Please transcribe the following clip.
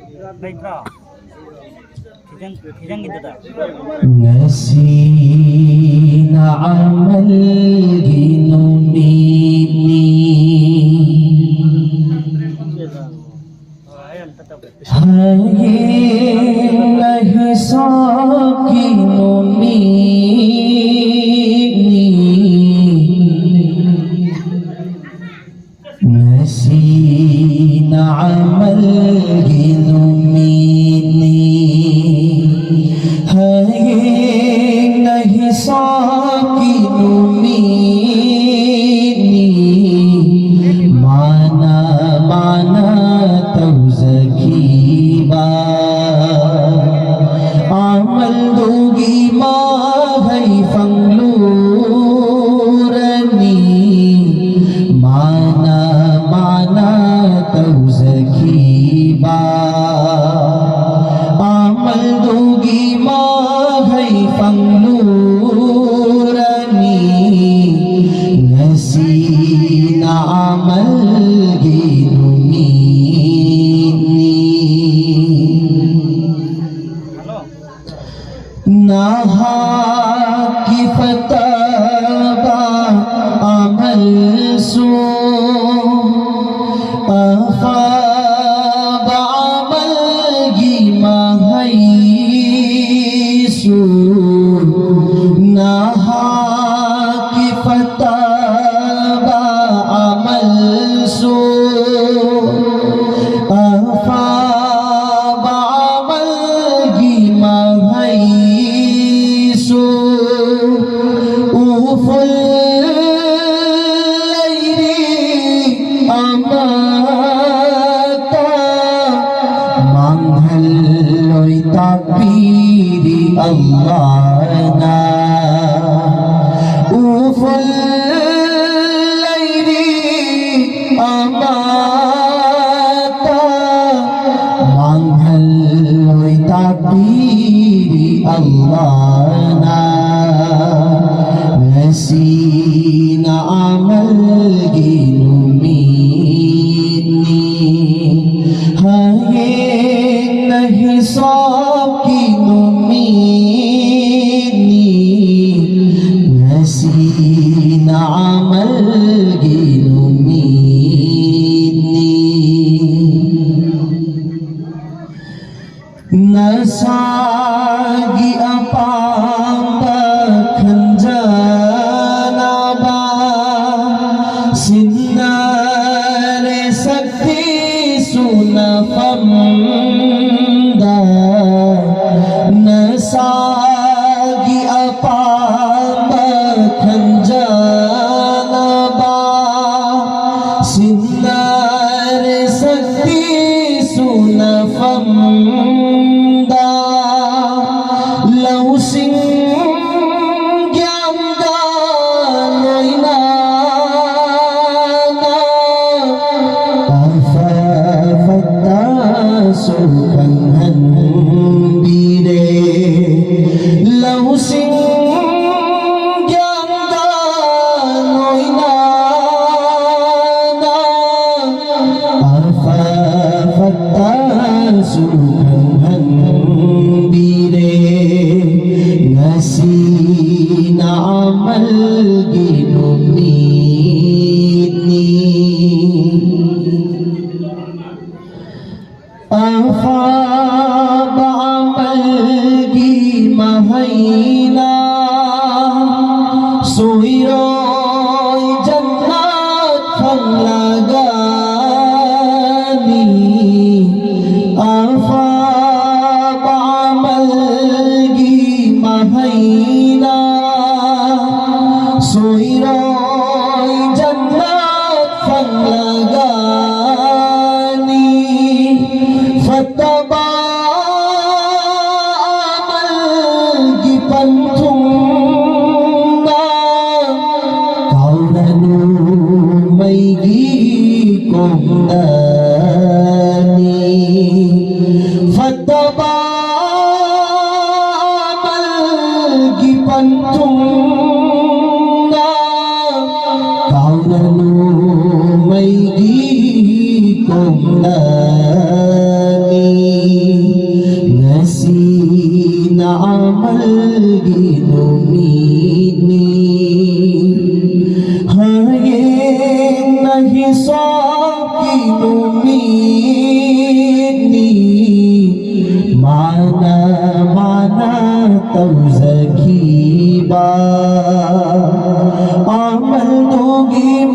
Baiklah. Kijang gitu dah. Nasina amal ginunini Haye nahi sakinunini Nasina amal ginunini नहीं साकिनुमीनी माना माना तौज़कीबा आमल दोगी माहै फंगलूरनी माना माना तौज़कीबा आमल दोगी फंगलूरनी नसीना अमल गिनुमीनी नहा की फतबा अमल सो अफाबा अमल गिमा नहा की फतबा अमल सो अफाबा अमल गिमा सो उफुल अमता मंगल ताबीरी अल्लाह ना उफुल अमता मंगल ताबीरी अल्लाह ना नसीना अमल गिनुमीनी हाये नहीं साकिनुमीनी नसीना अमल गिनुमीनी नसागी अपांबा खंजानाबा सिन्नारे सकती सुनफमदा नसागी अपांबा खंजानाबा सिन्नारे सकती सुनफमदा लौसिंग ज्ञानदा नैना अफफता सुखं हंबीरे लौसिंग ज्ञानदा नैना अफफता सुखं हंबीरे नसीना अमल गिनुमीनी अफाबा अमल गिमा हैना सोइरोय जन्नत फंगलागानी अफाबा अमल गिमा हैना सोइरोय जन्नत फंगलागानी फतबा अमल की पंथुंगा कौननु मैगी कोंदानी फतबा अमल की पंथुंगा कौननु मैगी कोंदानी ginumini hayeng nahisab ginumini mana mana tawzakiba amal dogi